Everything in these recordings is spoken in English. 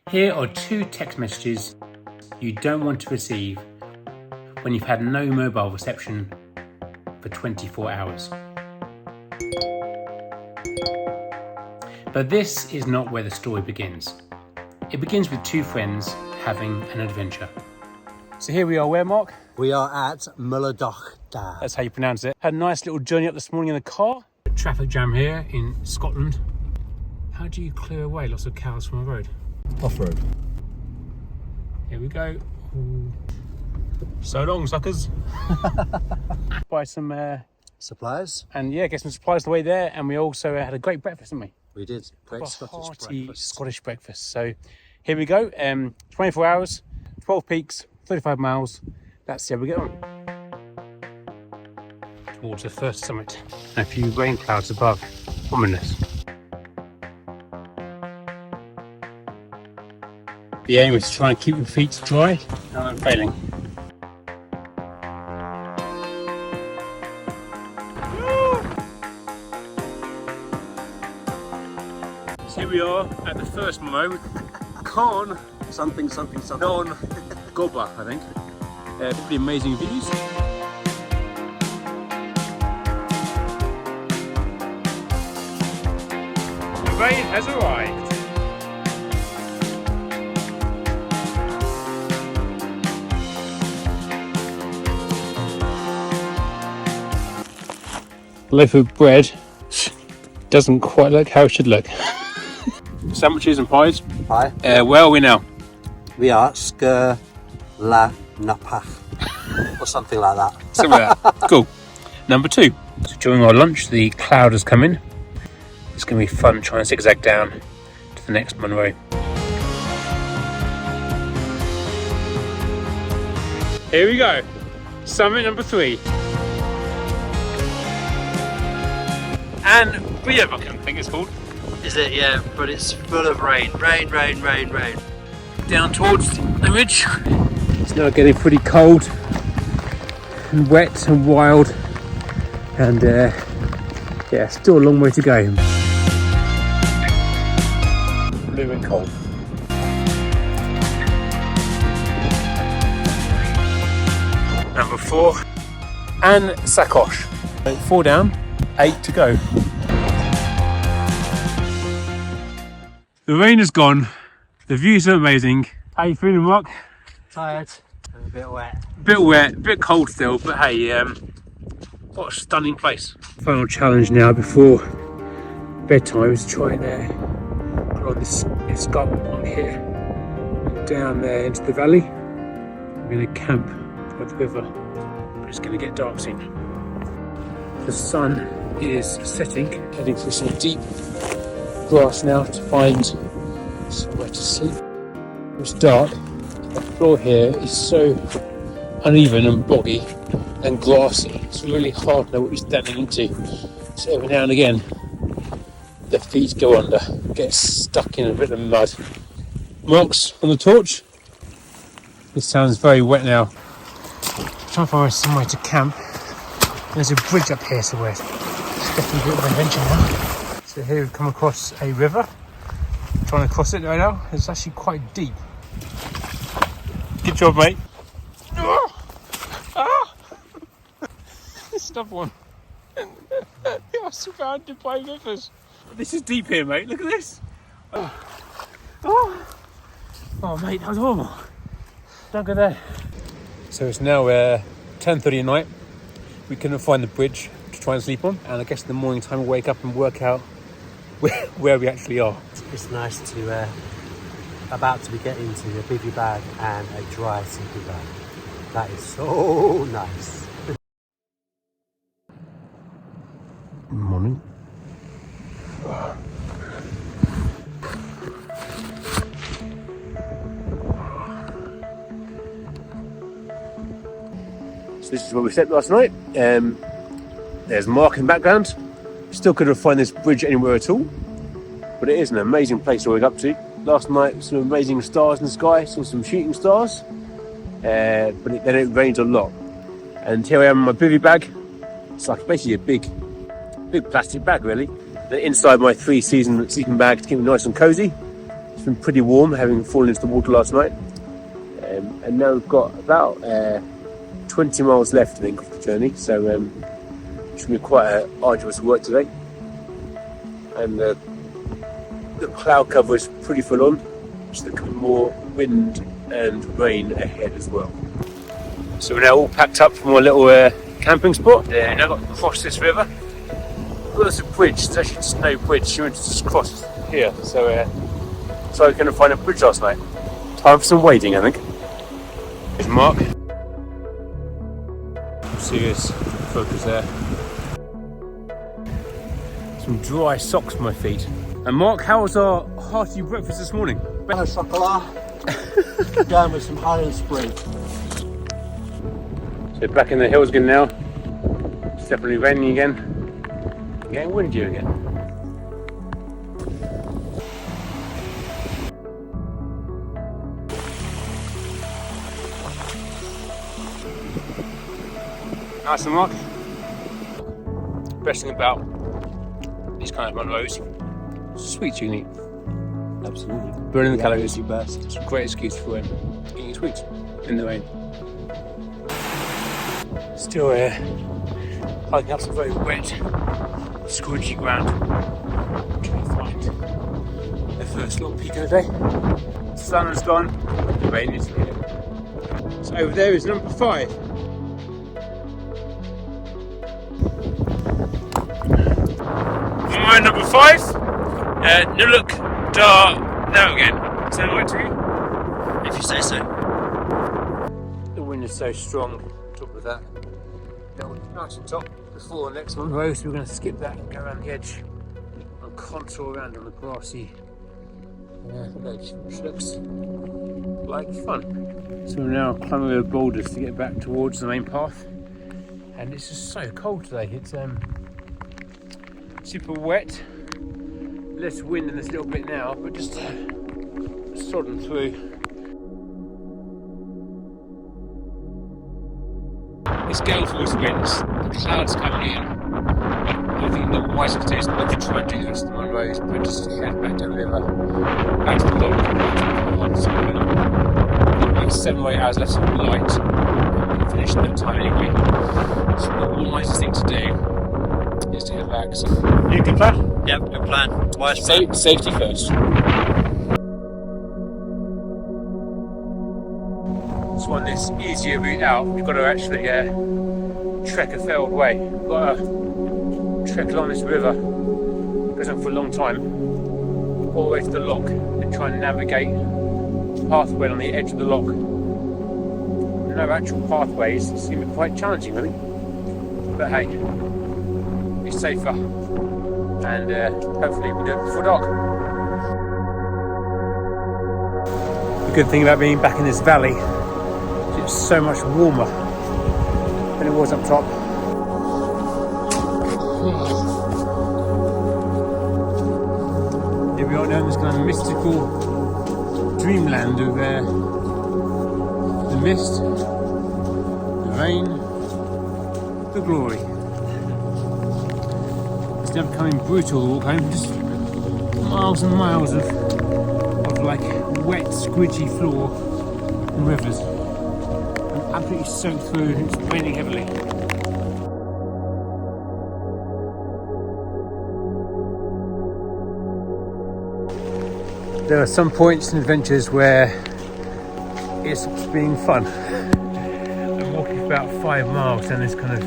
Here are 2 text messages you don't want to receive when you've had no mobile reception for 24 hours. But this is not where the story begins. It begins with 2 friends having an adventure. So here we are, where, Mark? We are at Mullach. That's how you pronounce it. Had a nice little journey up this morning in the car. A traffic jam here in Scotland. How do you clear away lots of cows from a road? Off-road. Here we go. Ooh. So long, suckers. Buy some supplies. And yeah, get some supplies the way there. And we also had a great breakfast, didn't we? We did. Great Scottish breakfast. So here we go. 24 hours, 12 peaks, 35 miles. That's how we get on. Towards the first summit. A few rain clouds above. Ominous. The aim is to try and keep your feet dry, and I'm failing. So here we are at the first mow. Carn, something. on Gobhar, I think. Pretty amazing views. The rain has arrived. Loaf of bread doesn't quite look how it should look. Sandwiches and pies. Hi. Where are we now? We are Sgurr, Lapaich, or something like that. Something like that. Cool. Number 2. So during our lunch, the cloud has come in. It's going to be fun trying to zigzag down to the next Munros. Here we go. Summit number 3. And Riabhachan, I think it's called. Is it? Yeah, but it's full of rain. Rain. Down towards the ridge. It's now getting pretty cold and wet and wild, and yeah, still a long way to go. Blue and cold. Number 4 and Socach. 4 down, 8 to go. The rain is gone. The views are amazing. How you feeling, Mark? Tired and a bit wet. Bit wet, bit cold still, but hey, what a stunning place. Final challenge now before bedtime is to try and put on this escarpment on here and down there into the valley. I'm going to camp by the river, but it's going to get dark soon. The sun is setting, heading through some deep grass now to find somewhere to sleep. It's dark. The floor here is so uneven and boggy and grassy. It's really hard to know what you're standing into. So every now and again, the feet go under, get stuck in a bit of mud. Marks on the torch. This sounds very wet now. Trying to find somewhere to camp. There's a bridge up here somewhere. It's definitely a bit of an adventure now. So here we've come across a river. Trying to cross it right now. It's actually quite deep. Good job, mate. Stop one. You're surrounded by rivers. This is deep here, mate. Look at this. Oh, mate, that was horrible. Don't go there. So it's now 10:30 at night. We couldn't find the bridge to try and sleep on, and I guess in the morning time we'll wake up and work out where we actually are. It's nice to about to be getting into a bivvy bag and a dry sleeping bag. That is so nice. Morning. So this is where we slept last night. There's Mark in the background. Still couldn't find this bridge anywhere at all, but it is an amazing place to wake up to. Last night, some amazing stars in the sky, saw some shooting stars, then it rained a lot. And here I am in my bivvy bag. It's like basically a big plastic bag, really. Then inside my 3-season sleeping bag to keep me nice and cozy. It's been pretty warm, having fallen into the water last night. And now we've got about 20 miles left, I think, of the journey. So it's going to be quite arduous work today. And the cloud cover is pretty full on. So there could be more wind and rain ahead as well. So we're now all packed up from our little camping spot. Now I've got to cross this river. Well, there's a bridge. It's actually just no bridge. You want to just cross here. So we're going to find a bridge last night. Time for some wading, I think. There's Mark. Serious focus there. Some dry socks for my feet. And Mark, how was our hearty breakfast this morning? Chocolat. Down with some Highlands spray. So back in the hills again now. It's definitely raining again. Getting windy again. Nice and Mark. Best thing about these kind of Munros, sweets you can eat. Absolutely. Burning the calories. Best. It's a great excuse for eating sweets in the rain. Still hiking up some very wet, squidgy ground. Trying to find the first little peak of the day. The sun has gone, the rain is here. So over there is number 5. My number 5, Mullach, Dheiragain. Is that right to you? If you say so. The wind is so strong. Top of that little mountain top before the next one. Right, so we're going to skip that and go around the edge and contour around on the grassy ledge, which looks like fun. So we're now climbing over boulders to get back towards the main path, and it's just so cold today. It's super wet, less wind in this little bit now, but just sodden through. It's gale force winds, the clouds coming in. I think the wisest is not to try and do this to Munros, but just head back down the river, back to the log, so about 7 or 8 hours left of light, and finish in that time anyway. So the wisest thing to do is to head back. So, you good plan? Yep, good plan. Wise plan. Safety first. So on this easier route out, we've got to actually trek a fair old way. We've got to trek along this river, goes on for a long time, all the way to the loch, and try and navigate the pathway on the edge of the loch. No actual pathways seem quite challenging, I think. But hey, it's safer, and hopefully we do it before dark. The good thing about being back in this valley, it's so much warmer than it was up top. Here we are now in this kind of mystical dreamland of the mist, the rain, the glory. It's now becoming brutal the walk home, just miles and miles of like wet, squidgy floor and rivers. I'm absolutely soaked through, it's raining heavily. There are some points and adventures where it stops being fun. I'm walking about 5 miles down this kind of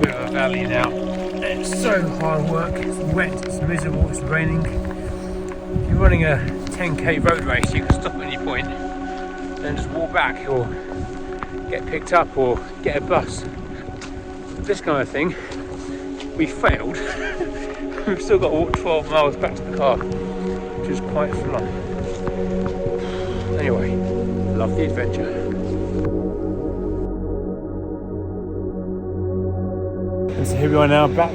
river valley now. It's so hard work, it's wet, it's miserable, it's raining. If you're running a 10k road race, you can stop at any point and just walk back or get picked up or get a bus. This kind of thing, we failed. We've still got to walk 12 miles back to the car, which is quite fun. Anyway, love the adventure. And so here we are now back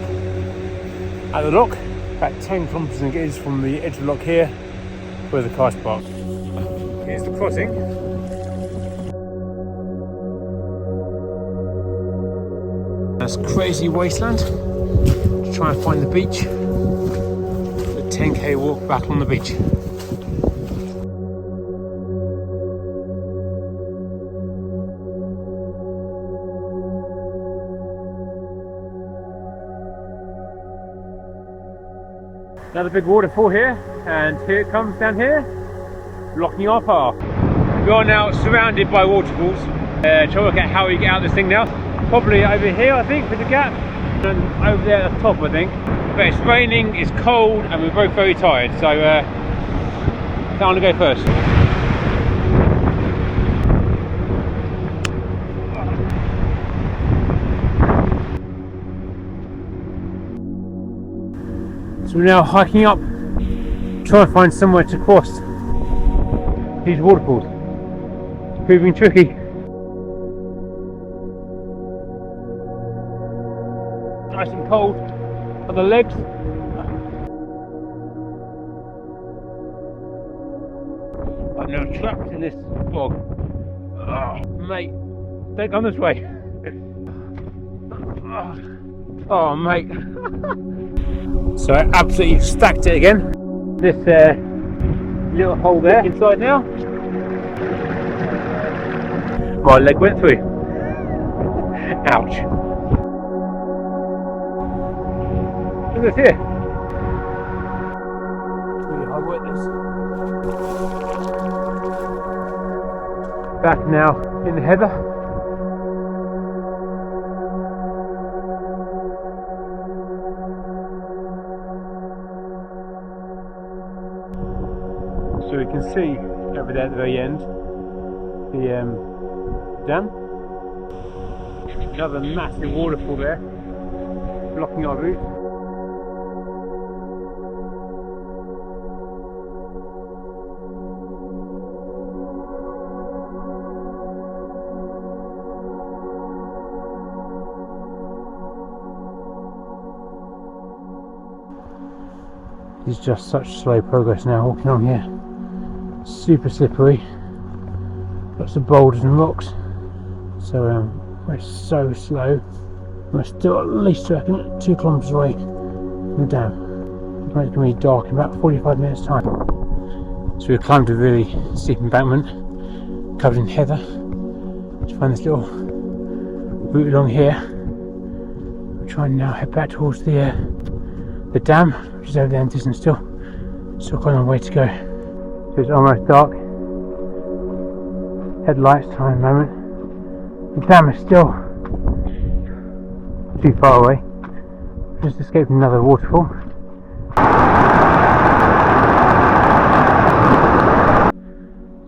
at the loch, about 10 kilometres it is from the edge of the loch here, where the car's parked. Here's the crossing. That's crazy wasteland to try and find the beach. The 10k walk back on the beach. Another big waterfall here, and here it comes down here, blocking our path. We are now surrounded by waterfalls. Trying to work out how we get out of this thing now. Probably over here, I think, with the gap, and over there at the top, I think. But it's raining, it's cold, and we're both very tired, so I want to go first. So we're now hiking up, trying to find somewhere to cross these waterfalls. It's proving tricky. Nice and cold on the legs. I'm now trapped in this bog. Oh, mate, don't come this way. Oh, mate. So I absolutely stacked it again. This little hole there inside now. My leg went through. Ouch. Look at this here. Really hard work this. Back now in the heather. So we can see over there at the very end the dam. Another massive waterfall there, blocking our route. It's just such slow progress now walking on here. Super slippery, lots of boulders and rocks, so we're so slow. We're still at least, I reckon, 2 kilometres away from the dam. It's going to be dark in about 45 minutes time. So we climbed a really steep embankment covered in heather to find this little route along here. We're trying now to head back towards the dam, which is over there in the distance still. Still quite a long way to go. So it's almost dark. Headlights time at the moment. The dam is still too far away. Just escaped another waterfall.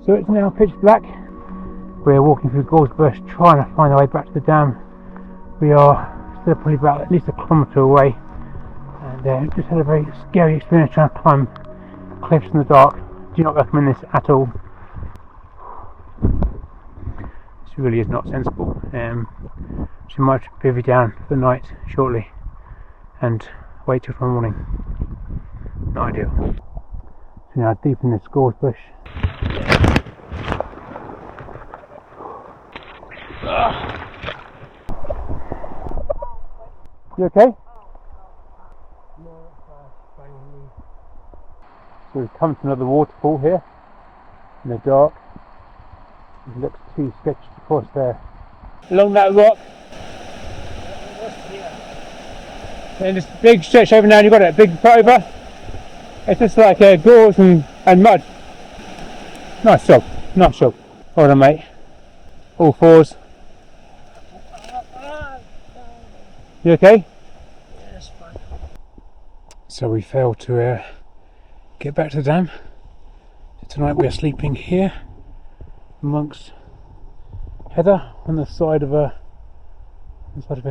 So it's now pitch black. We're walking through gorse bush trying to find our way back to the dam. We are still probably about at least a kilometre away, and just had a very scary experience trying to climb cliffs in the dark. Do not recommend this at all. This really is not sensible. So we might bivvy down for the night shortly and wait till tomorrow morning. Not ideal. So now deep in this gorse bush. You okay? So we've come to another waterfall here in the dark. It looks too sketchy to cross there. Along that rock. And this big stretch over now, and you've got it, big foot over. It's just like gorse and mud. Nice job, nice job. Well done, mate. All fours. You okay? Yes, fine. So we failed to get back to the dam. Tonight we are sleeping here amongst heather on the side of a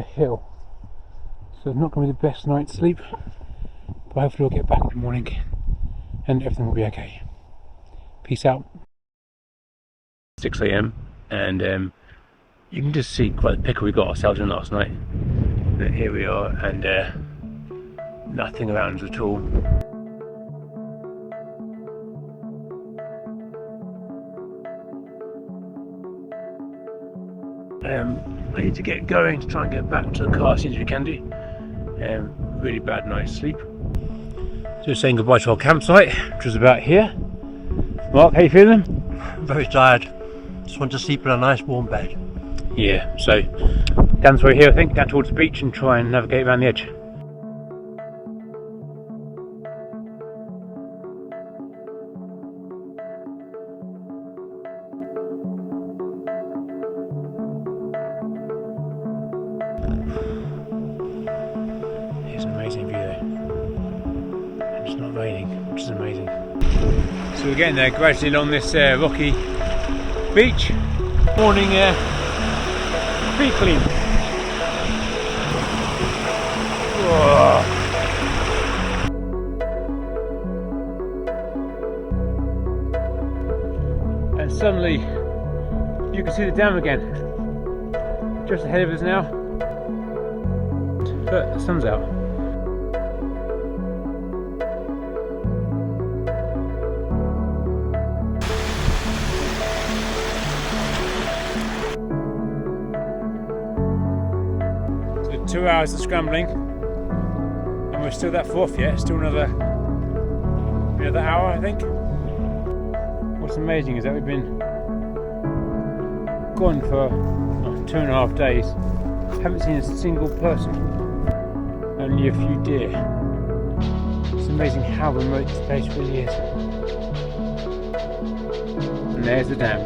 hill. So it's not going to be the best night's sleep, but hopefully we'll get back in the morning and everything will be okay. Peace out. 6 AM and you can just see quite the pickle we got ourselves in last night. And here we are, and nothing around us at all. I need to get going to try and get back to the car as soon as we can do. Really bad night's sleep. So saying goodbye to our campsite, which was about here. Mark, how you feeling? I'm very tired. Just want to sleep in a nice warm bed. Yeah, so down this way here, I think, down towards the beach and try and navigate around the edge. It's an amazing view there. And it's not raining, which is amazing. So we're getting there gradually along this rocky beach. Morning feet clean. Whoa. And suddenly you can see the dam again. Just ahead of us now. But the sun's out. So 2 hours of scrambling, and we're still that fourth yet. Still another hour, I think. What's amazing is that we've been gone for 2.5 days. Haven't seen a single person. Only a few deer. It's amazing how remote this place really is. And there's the dam.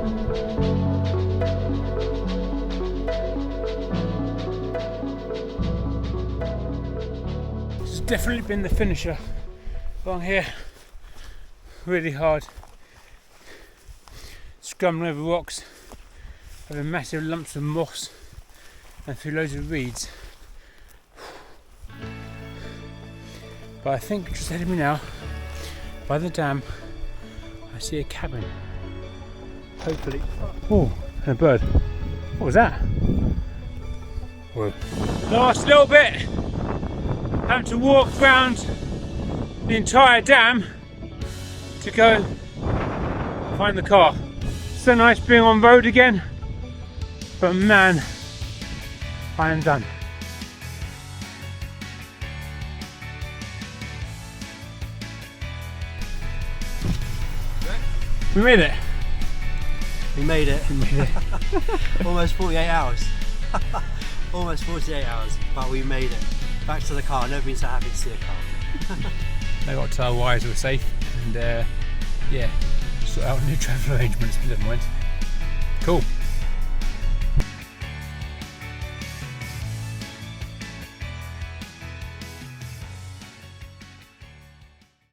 It's definitely been the finisher along here. Really hard. Scrambling over rocks, over massive lumps of moss and through loads of reeds. But I think just ahead of me now, by the dam, I see a cabin. Hopefully. Oh, and a bird. What was that? Whoa. Last little bit. Had to walk round the entire dam to go find the car. So nice being on road again, but man, I am done. We made it. We made it. We made it. Almost 48 hours. Almost 48 hours, but we made it. Back to the car. Never been so happy to see a car. I got to tell wires were safe, and yeah, sort out new travel arrangements, but never mind. Cool.